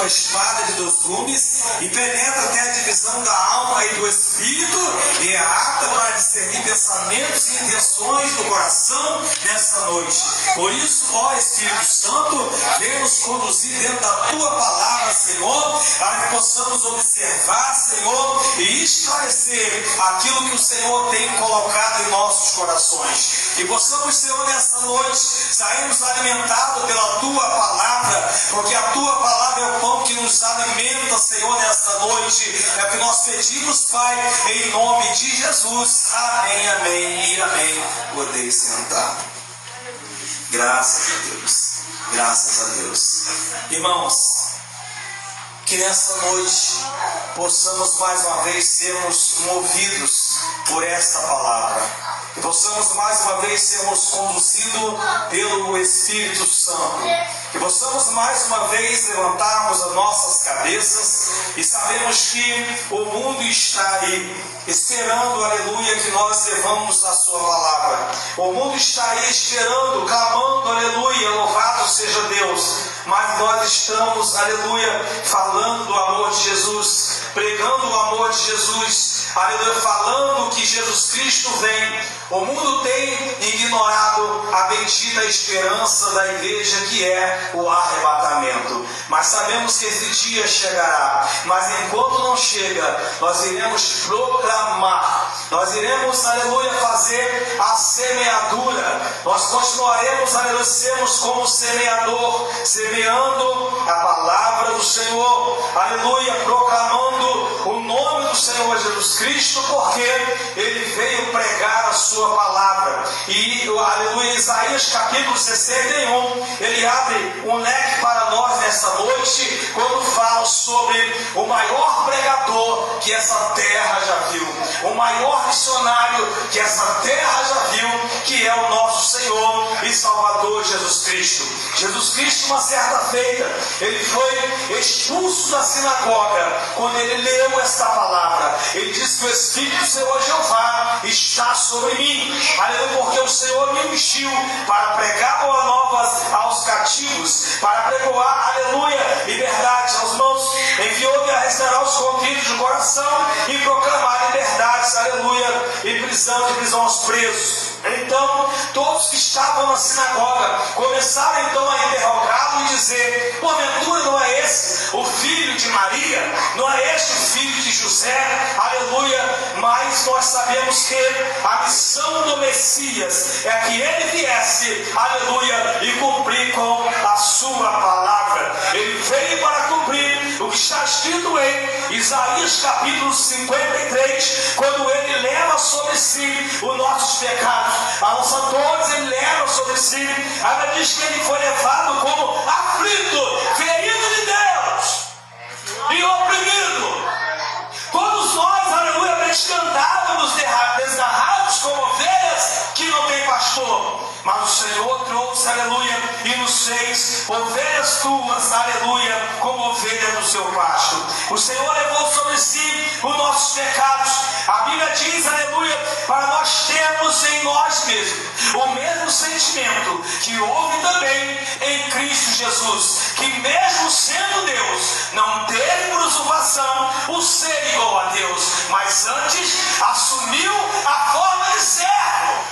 com a espada de 2 gumes e penetra até a divisão da alma e do espírito e é apta para discernir pensamentos e intenções do coração nessa noite. Por isso, ó Espírito Santo, vem nos conduzir dentro da tua palavra, Senhor, para que possamos observar, Senhor, e esclarecer aquilo que o Senhor tem colocado em nossos corações. Que possamos, Senhor, nessa noite sairmos alimentados pela tua palavra, porque a tua palavra é o pão que nos alimenta, Senhor, nesta noite. É o que nós pedimos, Pai, em nome de Jesus. Amém, amém e amém. Podem sentar. Graças a Deus. Graças a Deus. Irmãos, que nessa noite possamos mais uma vez sermos movidos por esta palavra. Que possamos mais uma vez sermos conduzidos pelo Espírito Santo. Que possamos mais uma vez levantarmos as nossas cabeças e sabemos que o mundo está aí esperando, aleluia, que nós levamos a sua palavra. O mundo está aí esperando, clamando, aleluia, louvado seja Deus. Mas nós estamos, aleluia, falando do amor de Jesus, pregando o amor de Jesus, aleluia, falando que Jesus Cristo vem. O mundo tem ignorado a bendita esperança da igreja, que é o arrebatamento. Mas sabemos que esse dia chegará. Mas enquanto não chega, nós iremos proclamar. Nós iremos, aleluia, fazer a semeadura. Nós continuaremos, aleluia, sermos como semeador, semeando a palavra do Senhor. Aleluia, proclamando o nome do Senhor Jesus Cristo, porque Ele veio pregar a sua palavra. E, aleluia, Isaías capítulo 61, ele abre um leque para nós nessa noite, quando fala sobre o maior pregador que essa terra já viu, o maior missionário que essa terra já viu, que é o nosso Senhor e Salvador Jesus Cristo. Jesus Cristo, uma certa feita, ele foi expulso da sinagoga quando ele leu esta palavra. Ele disse que o Espírito do Senhor Jeová está sobre mim, aleluia, porque o Senhor me ungiu para pregar boas novas aos cativos, para pregoar, aleluia, liberdade aos mansos, enviou-me a restaurar os contritos de coração e proclamar liberdades, aleluia, e prisão aos presos. Então, todos que estavam na sinagoga começaram então a interrogá-lo e dizer: porventura não é esse o filho de Maria? Não é este o filho de José? Aleluia. Mas nós sabemos que a missão do Messias é que ele viesse, aleluia, e cumprir com a sua palavra. Ele veio para cumprir o que está escrito em Isaías capítulo 53, quando ele leva sobre si os nossos pecados. A nossa dores ele leva sobre si. Ela diz que ele foi levado como aflito, ferido de Deus e oprimido. Todos nós, aleluia, andávamos desgarrados como ovelhas que não tem pastor. Mas o Senhor trouxe, aleluia, e nos fez ovelhas tuas, aleluia, como ovelha no seu pasto. O Senhor levou sobre si os nossos pecados. A Bíblia diz, aleluia, para nós termos em nós mesmos o mesmo sentimento que houve também em Cristo Jesus, que mesmo sendo Deus, não teve por usurpação o ser igual a Deus, mas antes assumiu a forma de servo,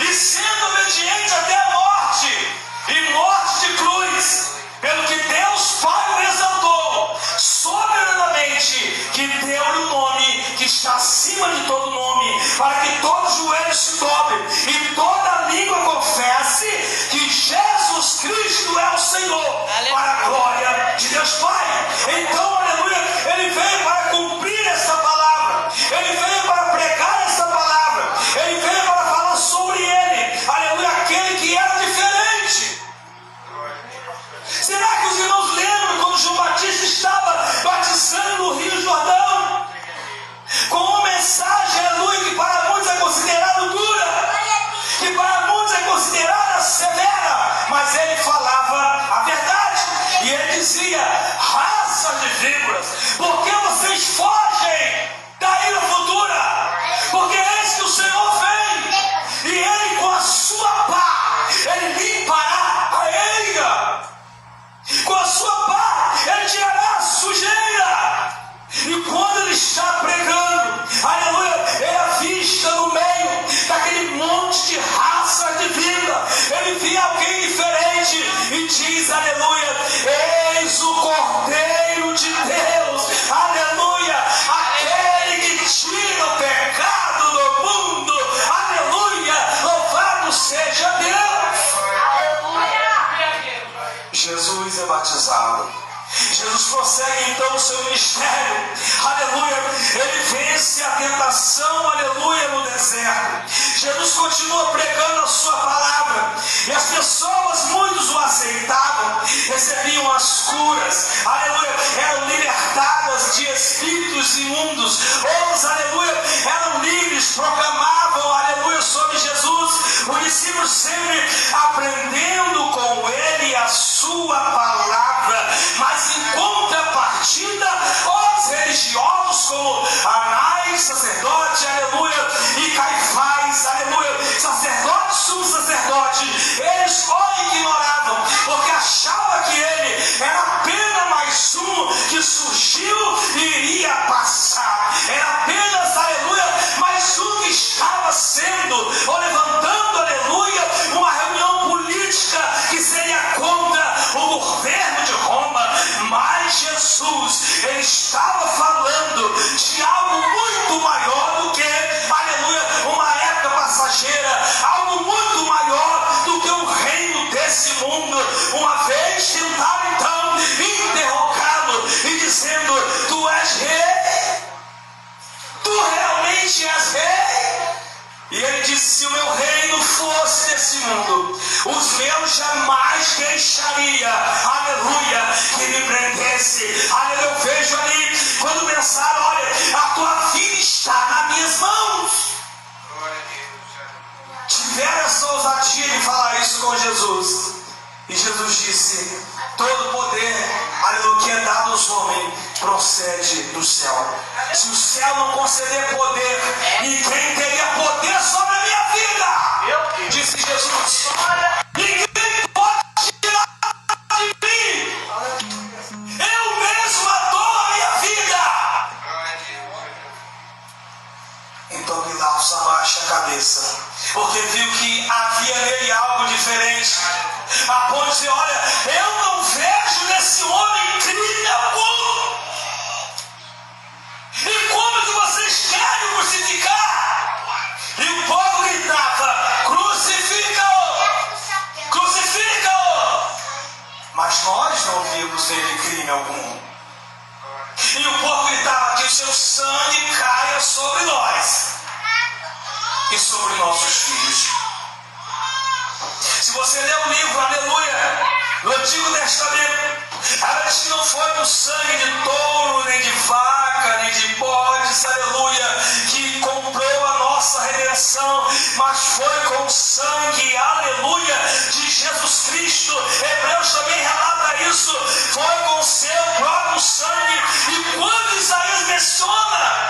e sendo obediente até a morte, e morte de cruz, pelo que Deus Pai o exaltou soberanamente, que deu-lhe o nome que está acima de todo nome, para que todo joelho se dobre e toda língua confesse que Jesus Cristo é o Senhor, para a glória de Deus Pai. Então, aleluia, ele veio para cumprir essa palavra, ele veio para pregar essa palavra, ele veio para falar sobre ele, aleluia, aquele que era diferente. Será que os irmãos lembram quando João Batista estava batizando no Rio Jordão? Com uma mensagem, aleluia, que para muitos é considerada dura, que para muitos é considerada severa, mas ele falava a verdade. E ele dizia: raça de víboras, por que vocês fogem da ira futura? Porque eis que o Senhor vem, e ele com a sua pá, ele limpará a eira. Com a sua pá, acusá-lo. Jesus prossegue então o seu ministério, aleluia, ele vence a tentação, aleluia, no deserto. Jesus continua pregando a sua palavra, e as pessoas, muitos o aceitavam, recebiam as curas, aleluia, eram libertadas de espíritos imundos, outros, aleluia, eram livres, proclamavam, aleluia, sobre Jesus, os discípulos sempre aprendendo com ele a sua palavra, mas em contrapartida, os religiosos como Anás, sacerdote, aleluia, e Caifás, aleluia, sacerdote, sumo sacerdote, eles o ignoravam, porque achavam que ele era apenas mais um que surgiu e iria passar, era apenas, aleluia, mais um que estava sendo, ou levantando, aleluia, uma reunião política que seria contra o governo de Roma. Mas Jesus, ele estava falando de algo muito maior do que, aleluia, uma época passageira, algo muito maior do que o reino desse mundo. Uma vez tentaram então interrogá-lo e dizendo: tu és rei? Tu realmente és rei? E ele disse: se o meu reino fosse desse mundo, os meus jamais deixaria, aleluia, que me prendesse. Aleluia, eu vejo ali, quando pensaram: olha, a tua vida está nas minhas mãos. Tiveram essa ousadia de falar isso com Jesus. E Jesus disse: todo poder, aleluia, que é dado aos homens, procede do céu. Se o céu não conceder poder, ninguém teria poder sobre a minha vida. Disse Jesus: ninguém pode tirar de mim. Eu mesmo dou a minha vida. Então Pilatos abaixa a cabeça, porque viu que havia nele algo diferente, a ponto de dizer: olha, eu não vejo nesse homem crime algum. E como que vocês querem crucificar? E o povo gritava: crucifica-o! Crucifica-o! Mas nós não vimos nele crime algum. E o povo gritava: que o seu sangue caia sobre nós e sobre nossos filhos. Se você ler o livro, aleluia, no Antigo Testamento, ela diz que não foi com sangue de touro, nem de vaca, nem de bodes, aleluia, que comprou a nossa redenção, mas foi com o sangue, aleluia, de Jesus Cristo. Hebreus também relata isso, foi com o seu próprio sangue. E quando Isaías menciona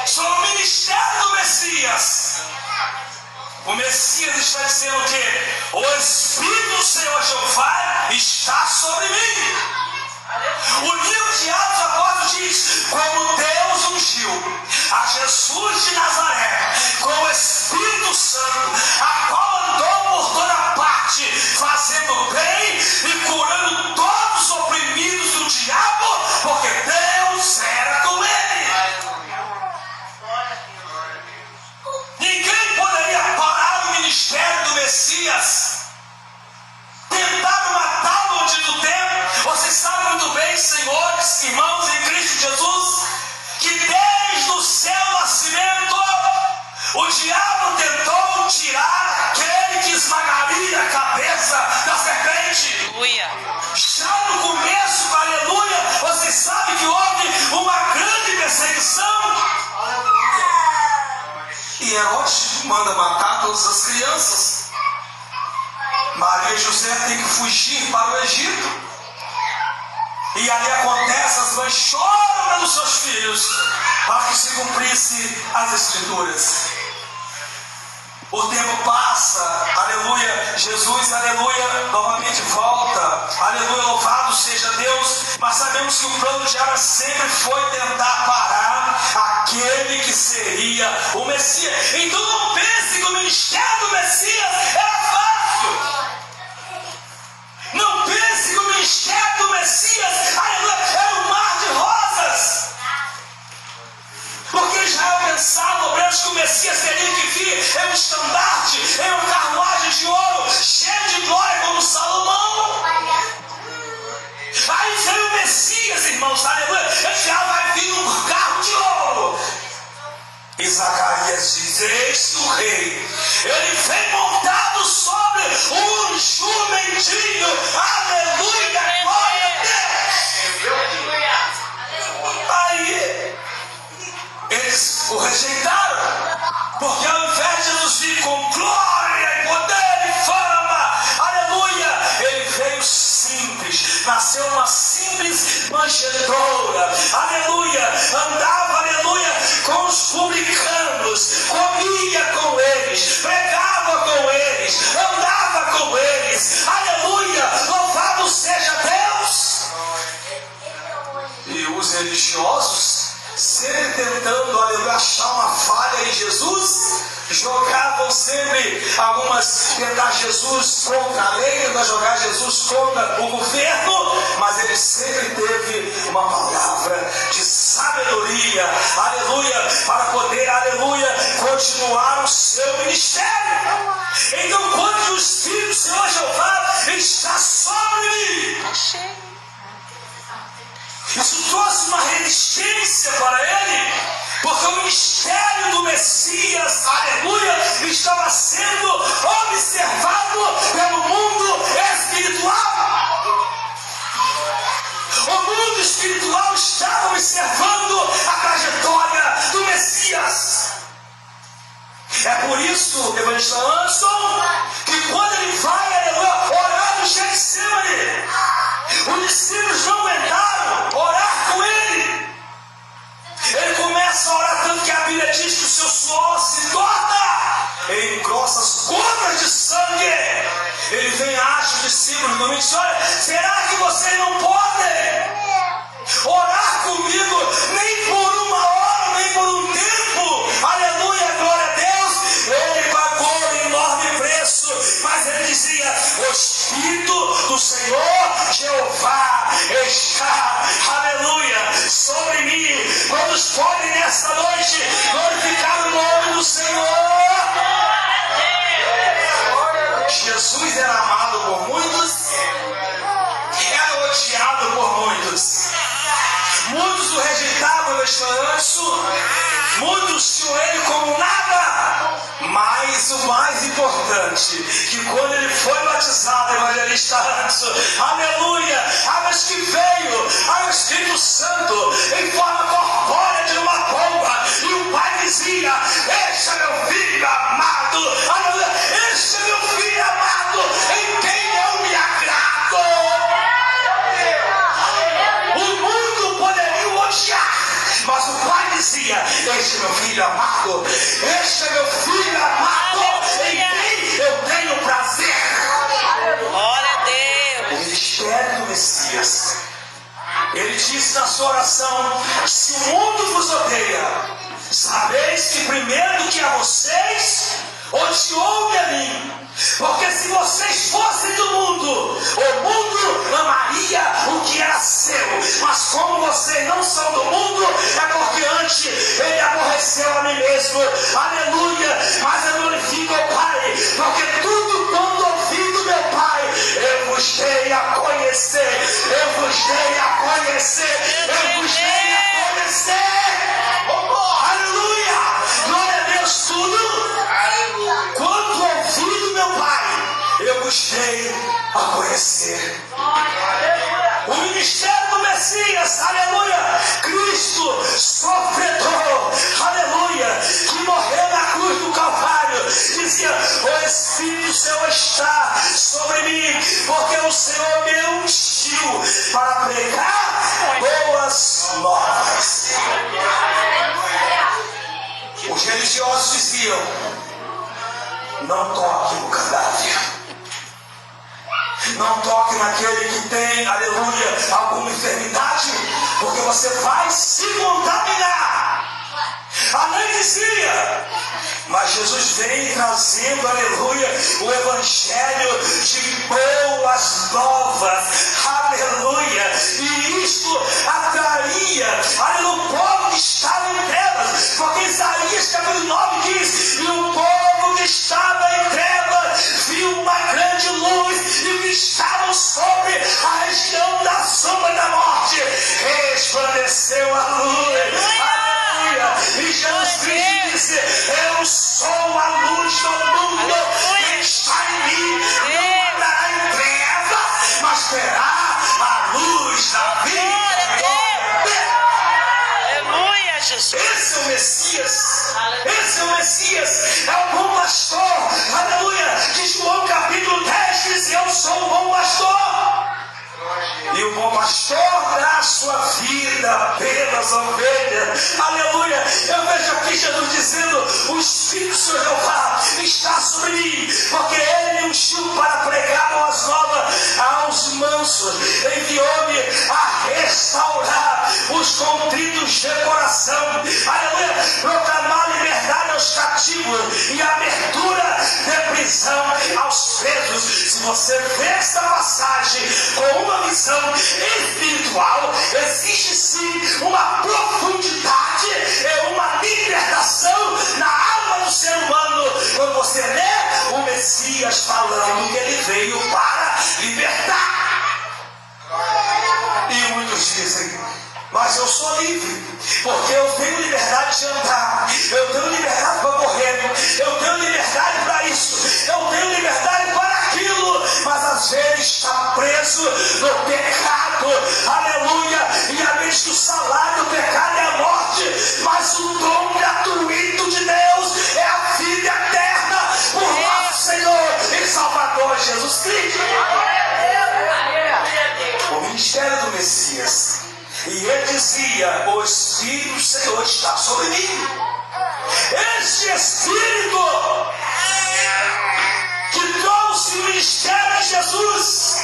sobre o ministério do Messias, o Messias está dizendo que o Espírito do Senhor Jeová está sobre mim. O livro de Atos Apóstolos diz: como Deus ungiu a Jesus de Nazaré com o Espírito Santo, a qual andou por toda parte, fazendo bem e curando todos os oprimidos do diabo, porque Deus era com ele. Ninguém poderia parar o ministério do Messias. Tentaram matá-lo antes do tempo. Vocês sabem muito bem, senhores, irmãos em Cristo Jesus, que desde o seu nascimento o diabo tentou tirar aquele que esmagaria a cabeça da serpente. Aleluia. Já no começo, aleluia, vocês sabem que houve uma grande perseguição. E Herodes manda matar todas as crianças. Maria e José têm que fugir para o Egito. E ali acontece, as mães choram pelos seus filhos, para que se cumprisse as Escrituras. O tempo passa, aleluia, Jesus, aleluia, novamente volta, aleluia, louvado seja Deus, mas sabemos que o plano de Diabo sempre foi tentar parar aquele que seria o Messias. Então não pense que o ministério do Messias era fácil. Não pense que o ministério do Messias, aleluia, era um mar de rosas. Porque Israel pensava, obreiros, que o Messias teria que vir em um estandarte, em uma carruagem de ouro, cheio de glória como Salomão. nasceu uma simples manjedoura, aleluia, andava, aleluia, com os publicanos, comia com eles, pregava com eles, andava com eles, aleluia, louvado seja Deus. E os religiosos, sempre tentando, aleluia, achar uma falha em Jesus, jogavam sempre tentar Jesus contra a lei, tentar jogar Jesus contra o governo, mas ele sempre teve uma palavra de sabedoria, aleluia, para poder, aleluia, continuar o seu ministério. Então, quando o Espírito do Senhor Jeová está sobre mim, isso trouxe uma resistência para ele, porque o ministério do Messias, aleluia, estava sendo observado pelo mundo espiritual. O mundo espiritual estava observando a trajetória do Messias. É por isso, evangelista Anderson, que quando ele vai, aleluia, orar no Getsemane, os discípulos não aguentaram orar com ele. Ele começa a orar tanto que a Bíblia diz que o seu suor se torna em grossas gotas de sangue. Ele vem e acha os discípulos no meio e diz: olha, será que vocês não podem orar comigo nem por uma hora, nem por um tempo? Aleluia, glória a Deus. Ele pagou um enorme preço, mas ele dizia: o Espírito do Senhor Jeová está, aleluia, sobre mim. Quantos podem nessa noite glorificar o nome do Senhor? Jesus era amado por muitos, era odiado por muitos. Muitos o rejeitavam no espanto, muitos tinham ele como nada. Mas o mais importante, que quando ele foi batizado, evangelista Anderson, aleluia, mas que veio ao Espírito Santo em forma corpórea de uma pomba, e o Pai dizia: este é meu filho amado, aleluia, este é meu filho amado, em quem eu me agrado. O mundo poderia o odiar, mas o Pai dizia: este é meu filho amado, este é meu filho amado, em quem eu tenho prazer. Glória a Deus. O ministério do Messias, ele disse na sua oração: se o mundo vos odeia, sabeis que primeiro do que a vocês, odiou-me a mim. Porque se vocês fossem do mundo, o mundo amaria o que era seu. Mas como vocês não são do mundo, é porque antes ele aborreceu a mim mesmo. Aleluia. Mas eu glorifico ao Pai, porque tudo quando ouvi do meu Pai, eu vos dei a conhecer. Eu vos dei a conhecer. Eu vos dei a conhecer. Aleluia. Glória a Deus, tudo. Quando ouvi do meu Pai, eu vos dei a conhecer. O ministério do Messias, aleluia, Cristo sofredor, aleluia, que morreu na cruz do Calvário, dizia: o Espírito do Senhor está sobre mim, porque o Senhor me ungiu para pregar boas novas. Os religiosos diziam: não toque no cadáver. Não toque naquele que tem, aleluia, alguma enfermidade, porque você vai se contaminar. A lei dizia, mas Jesus vem trazendo, aleluia, o evangelho de boas novas, aleluia, e isto atraía, aleluia, o povo que estava em trevas, porque Isaías capítulo 9 diz: e o povo que estava em trevas viu uma grande luz, e que estavam sobre a região da sombra da morte, resplandeceu a luz, aleluia, e Jesus Cristo disse: eu sou a luz do mundo, quem está em mim não andará em trevas, mas terá a luz da vida. Aleluia, Jesus. Esse é o Messias, esse é o Messias, é o bom pastor, aleluia, de João capítulo 10 diz: eu sou o bom pastor. E o bom pastor dá a sua vida pelas ovelhas. Aleluia. Eu vejo aqui Jesus dizendo: o Espírito de Jeová está sobre mim, porque Ele me ungiu para pregar boas novas aos mansos, enviou-me a restaurar os contritos de coração. Aleluia. Proclamar liberdade aos cativos e abertura de prisão aos presos. Se você vê essa passagem com uma visão espiritual, existe sim uma profundidade e uma libertação na alma do ser humano quando você lê o Messias falando que ele veio para libertar. E muitos dizem: mas eu sou livre, porque eu tenho liberdade de andar, eu tenho liberdade para correr, eu tenho liberdade para isso, eu tenho liberdade para aquilo, mas às vezes está preso no pecado. Aleluia. E a mente do salário do pecado é a morte, mas o dom gratuito de Deus é a vida eterna por nosso Senhor e Salvador Jesus Cristo. O ministério do Messias, e ele dizia: o Espírito do Senhor está sobre mim. Este Espírito que trouxe o ministério a Jesus,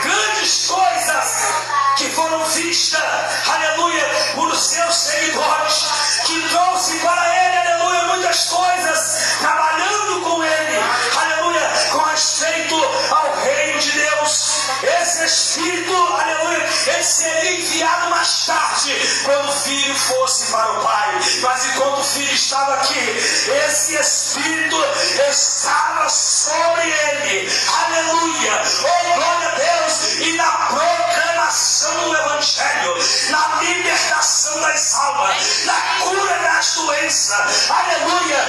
grandes coisas que foram vistas, aleluia, por seus seguidores, que trouxe para ele, aleluia, muitas coisas, trabalhando com ele, aleluia, com respeito ao reino de Deus. Esse Espírito, aleluia, ele seria enviado mais tarde, quando o Filho fosse para o Pai. Mas enquanto o Filho estava aqui, esse Espírito estava sobre ele. Aleluia. Oh, glória a Deus. E na proclamação do Evangelho, na libertação das almas, na cura das doenças. Aleluia.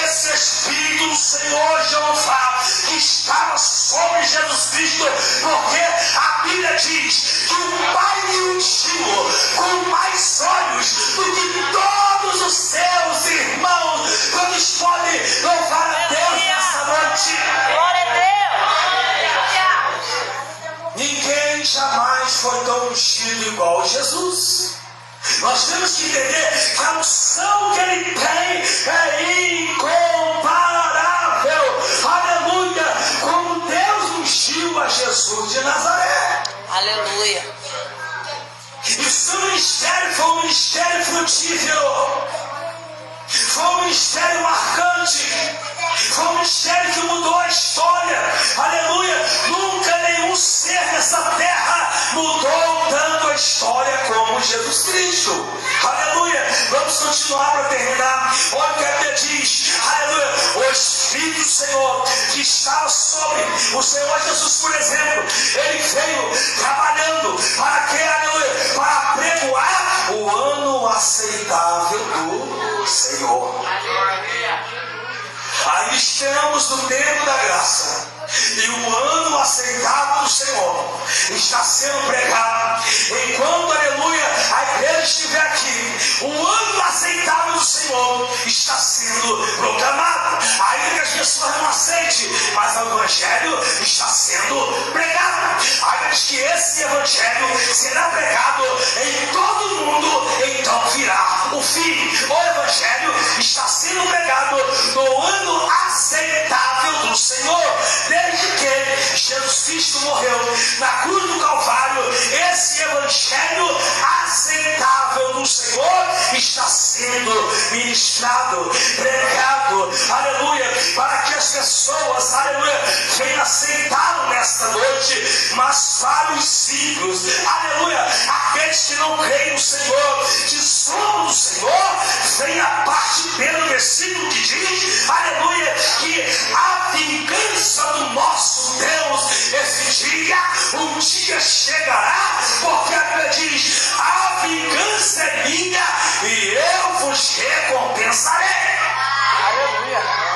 Esse Espírito do Senhor Jeová que estava sobre Jesus Cristo, porque a Bíblia diz que o Pai lhe ungiu com mais olhos do que todos os seus irmãos. Quantos podem louvar a Deus nessa noite? Glória a Deus. Ninguém jamais foi tão ungido igual Jesus. Nós temos que entender que a unção que ele tem é incomparável. Aleluia. Como Deus ungiu a Jesus de Nazaré. Aleluia. E o seu ministério foi um ministério frutífero, foi um ministério marcante, foi um ministério que mudou a história. Aleluia. Nunca nenhum ser nessa terra mudou tanto a história como Jesus Cristo. Aleluia. Vamos continuar para terminar. Olha o que a Bíblia diz. Aleluia. O Espírito do Senhor que estava sobre o Senhor Jesus, por exemplo, ele veio trabalhando para que, aleluia, para pregoar o ano aceitável do Senhor. Aí estamos no tempo da graça, e o ano aceitável do Senhor está sendo pregado. Enquanto, aleluia, a igreja estiver aqui, o ano aceitável do Senhor está sendo proclamado. Ainda que as pessoas não aceitem, mas o Evangelho está sendo pregado. Ainda que esse Evangelho será pregado em todo o mundo, então virá o fim. O Evangelho está sendo pregado no ano aceitável do Senhor. Desde que Jesus Cristo morreu na cruz do Calvário, esse Evangelho aceitável do Senhor está sendo ministrado, pregado, aleluia, para que as pessoas, aleluia, venham aceitá-lo nesta noite. Mas vários ímpios, aleluia, aqueles que não creem no Senhor, que zombam do Senhor, vem a parte B do versículo que diz, aleluia, que a vingança do nosso Deus, esse dia, um dia chegará, porque a Bíblia diz: a vingança é minha e eu vos recompensarei.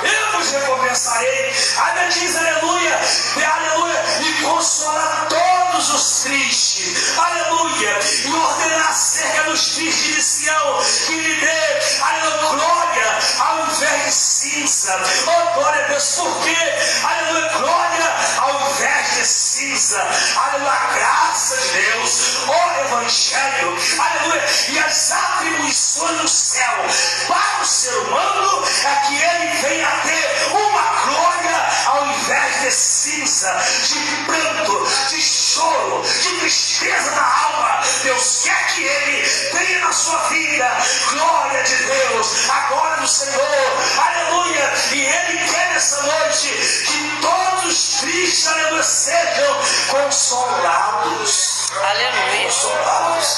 Eu vos recompensarei. A Bíblia diz, aleluia, e consolar todos os tristes, aleluia, e ordenar acerca dos tristes de Sião, que lhe dê, aleluia, glória ao invés de cinza. Oh, glória a Deus, porque, aleluia, glória ao invés de cinza, aleluia, graça graça de Deus, o Evangelho, aleluia, e as atribuições do céu para o ser humano é que ele venha a ter uma glória ao invés de cinza, de pranto, de choro, de tristeza na alma. Deus quer que ele tenha na sua vida glória de Deus, a glória do Senhor, aleluia, e ele quer nessa noite que todos os tristes, aleluia, sejam consolados. Aleluia. Consolados.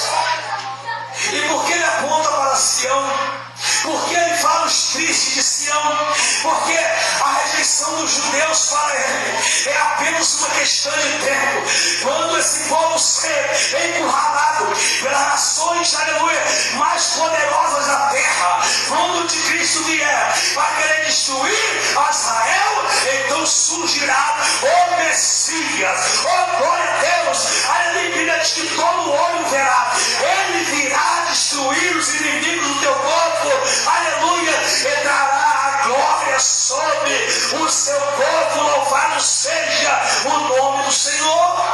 E por que ele aponta para Sião? Porque ele fala os tristes de Sião? Porque a rejeição dos judeus para ele é apenas uma questão de tempo. Quando esse povo ser encurralado pelas nações, aleluia, mais poderosas da terra, quando o anticristo vier para querer destruir a Israel, então surgirá o Messias. Oh, glória a Deus! Aleluia, diz que todo olho verá. Ele virá destruir os inimigos do teu povo. Aleluia, e dará a glória sobre o seu povo. Louvado seja o nome do Senhor.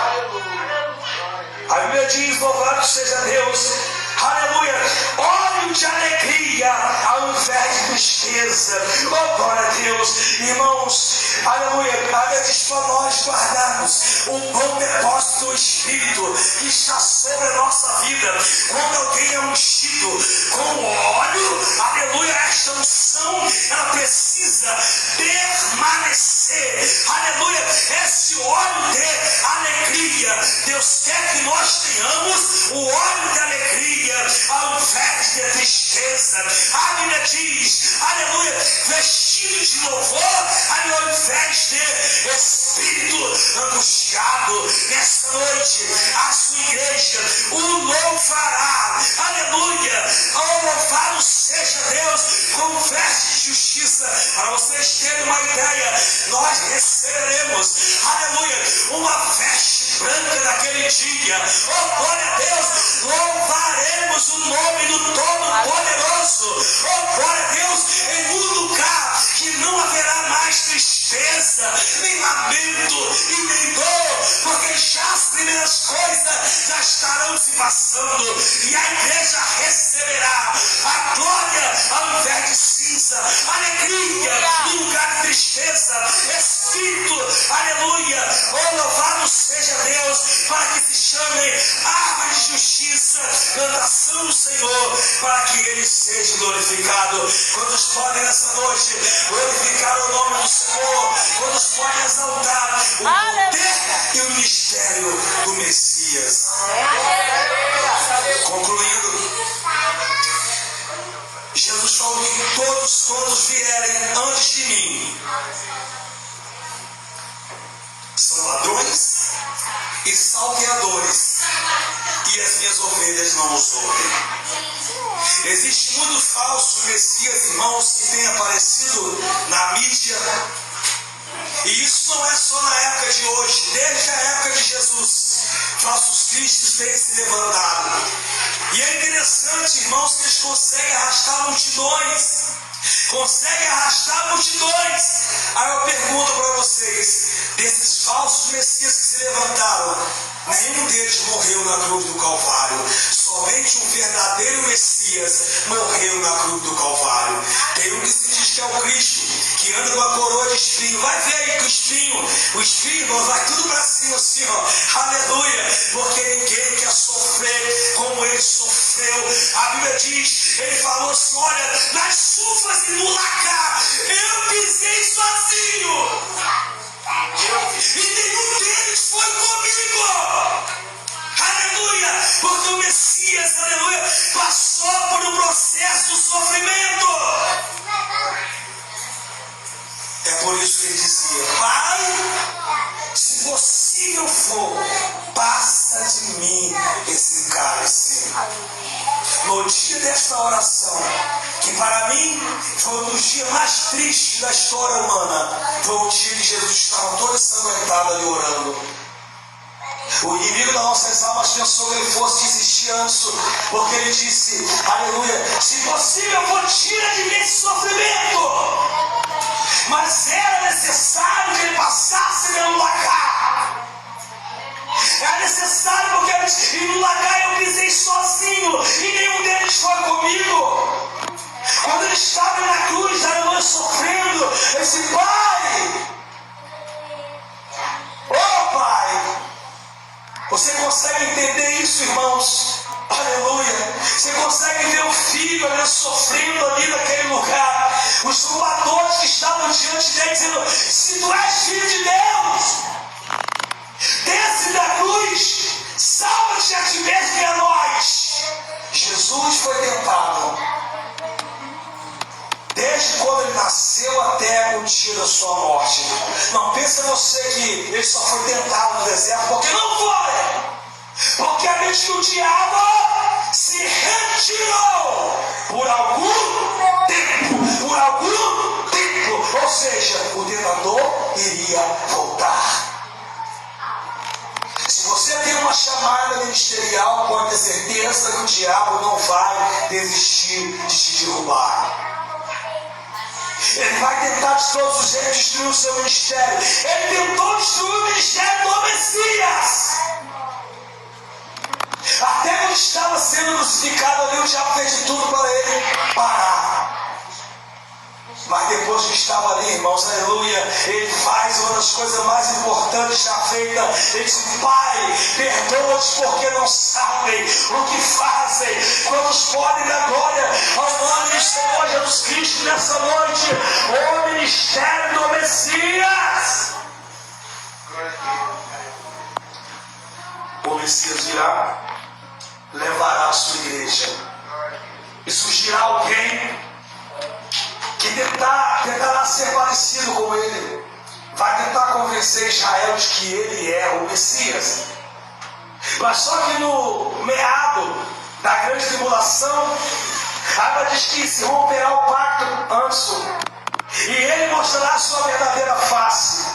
A Bíblia diz: louvado seja Deus, aleluia, óleo de alegria ao invés de tristeza. Oh, glória a Deus, irmãos, aleluia. A Bíblia diz para nós guardarmos o bom depósito do Espírito que está sobre a nossa vida. Quando alguém é ungido com óleo, aleluia, esta unção ela precisa permanecer, aleluia. Esse óleo de alegria, Deus quer que nós tenhamos o óleo de alegria ao invés de tristeza. A Bíblia diz, aleluia, vestido de louvor, aleluia, ao invés de espírito angustiado. Nesta noite, a sua igreja o louvará, aleluia. Oh, louvado seja Deus, com veste de justiça. Para vocês terem uma ideia, nós receberemos, aleluia, uma veste branca naquele dia. Oh, glória a Deus, louvaremos o nome do Todo-Poderoso. Oh, glória a Deus, em um lugar que não haverá mais tristeza, nem lamento e nem dor, porque já as primeiras coisas já estarão se passando, e a igreja receberá a glória ao invés de cinza, alegria no lugar de tristeza, espírito, aleluia. Oh, louvado seja Deus, para que se chame árvore de justiça, plantação do Senhor, para que ele seja glorificado. Quantos podem nessa noite glorificar o nome do Senhor? Quantos podem exaltar o poder e o mistério do Messias? Concluindo, Jesus falou que todos vierem antes de mim são ladrões e salteadores, e as minhas ovelhas não os ouvem. Existe muito falso Messias, irmãos, que tem aparecido na mídia, e isso não é só na época de hoje. Desde a época de Jesus, falsos cristos têm se levantado, e é interessante, irmãos, que eles conseguem arrastar multidões. Aí eu pergunto para vocês, desses falsos messias que se levantaram, nenhum deles morreu na cruz do Calvário. Somente um verdadeiro Messias morreu na cruz do Calvário. Tem um que se diz que é o Cristo, que anda numa coroa de espinho. Vai ver aí que o espinho vai tudo para cima assim, ó. Aleluia, porque ninguém quer sofrer como ele sofreu. A Bíblia diz, ele falou assim: olha, nas chuvas e no lagar eu pisei sozinho, e nenhum deles foi comigo. Aleluia, porque o Messias, aleluia, passou por um processo de sofrimento. É por isso que ele dizia: Pai, se possível for, passa de mim esse cálice. No dia desta oração, que para mim foi um dos dias mais tristes da história humana, foi o dia que Jesus estava todo ensanguentado ali orando. O inimigo das nossas almas pensou que ele fosse desistir antes, porque ele disse, aleluia, se possível for, tira de mim esse sofrimento. Mas era necessário que ele passasse pelo lagar. Era necessário gigantes, e no lagar eu pisei sozinho, e nenhum deles foi comigo. Quando ele estava na cruz, aleluia, sofrendo, eu disse: Pai, oh Pai, você consegue entender isso, irmãos? Aleluia. Você consegue ver o filho ali sofrendo ali naquele lugar. Os zombadores que estavam diante dele dizendo: se tu és filho de Deus, desce da cruz, salva-te a ti mesmo e a nós. Jesus foi tentado desde quando ele nasceu até o dia da sua morte. Não pensa você que ele só foi tentado no deserto, porque não foi. Porque a mente do diabo se retirou por algum tempo. Por algum tempo. Ou seja, o tentador iria voltar. Se você tem uma chamada ministerial, pode ter certeza que o diabo não vai desistir de te derrubar. Ele vai tentar de todos os jeitos destruir o seu ministério. Ele tentou destruir o ministério do Messias. Até quando estava sendo crucificado ali, o diabo fez de tudo para ele parar. Mas depois que estava ali, irmãos, aleluia, ele faz uma das coisas mais importantes já feita. Ele diz: Pai, perdoa-os porque não sabem o que fazem. Quantos podem dar glória ao nome do Senhor Jesus Cristo nessa noite? O ministério do Messias. O Messias virá, levará a sua igreja. E surgirá alguém que tentará ser parecido com ele. Vai tentar convencer Israel de que ele é o Messias. Mas só que no meado da grande tribulação, a Bíblia diz que se romperá o pacto antes, e ele mostrará a sua verdadeira face.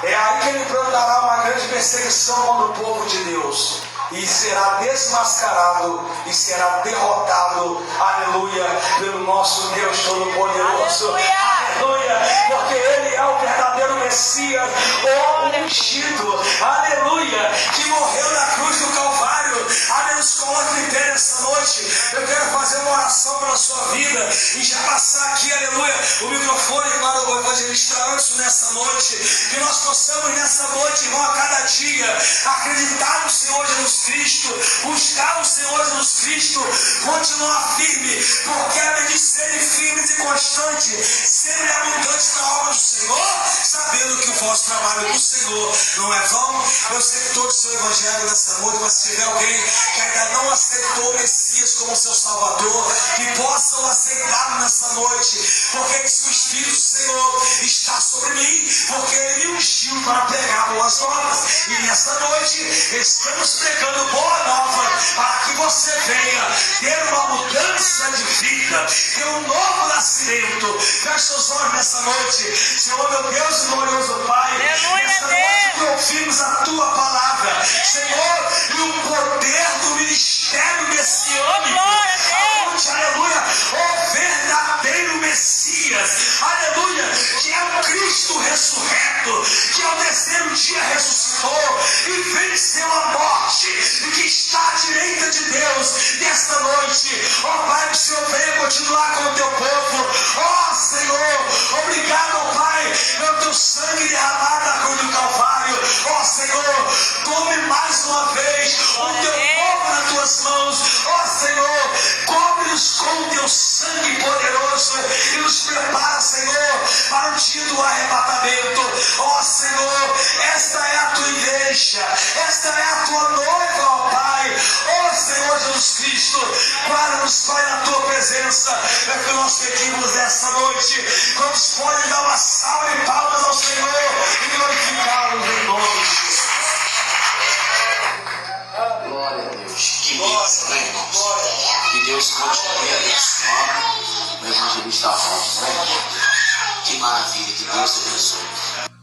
É aí que ele implantará uma grande perseguição contra o povo de Deus. E será desmascarado e será derrotado, aleluia, pelo nosso Deus Todo-Poderoso, aleluia, porque Ele é o verdadeiro Messias, o ungido, aleluia, que morreu na cruz do Calvário. Aleluia, nos coloque em pé nessa noite. Eu quero fazer uma oração para a sua vida e já passar aqui, aleluia, o microfone para o evangelista Anderson nessa noite. Que nós possamos nessa noite, irmão, a cada dia acreditar no Senhor Jesus Cristo, buscar o Senhor Jesus Cristo, continuar firme, porque a de serem firmes e constantes, sempre abundantes na obra do Senhor, sabendo que o vosso trabalho do Senhor não é vão. Eu sei que todo o seu evangelho nessa noite, mas se tiver alguém que ainda não aceitou o Messias como seu Salvador, que possam aceitá-lo nessa noite, porque se o Espírito do Senhor está sobre mim, porque Ele me ungiu para pregar boas novas, e nessa noite estamos pregando boa nova, para que você venha ter uma mudança de vida, ter um novo nascimento. Feche seus olhos nessa noite. Senhor, meu Deus e glorioso Pai, nessa noite que ouvimos a Tua palavra, Senhor, e o poder do ministério messiânico, aleluia, o verdadeiro Messias, aleluia, que é o Cristo ressurreto, que ao terceiro dia ressuscitou e venceu a morte, e que está à direita de Deus nesta noite. Ó Pai, que o Senhor venha continuar com o Teu povo. Ó Senhor, obrigado, ó Pai, pelo Teu sangue derramado na cruz do Calvário. Ó Senhor, tome mais uma vez o Teu povo nas Tuas mãos. Ó Senhor, cobre-nos com o Teu sangue poderoso e nos prepara, Senhor, para o dia do arrebatamento. Ó Senhor, esta é a Tua igreja, esta é a Tua noiva, ó Pai. Ó Senhor Jesus Cristo, guarda-nos, Pai, na Tua presença. É que nós pedimos nessa noite. Quantos podem dar uma salva de palmas ao Senhor e glorificá-lo em nome de Jesus. Glória a Deus. Que bênção, né, irmãos? Que Deus continue abençoando o evangelista Ramos, né? Que maravilha, que Deus te abençoe.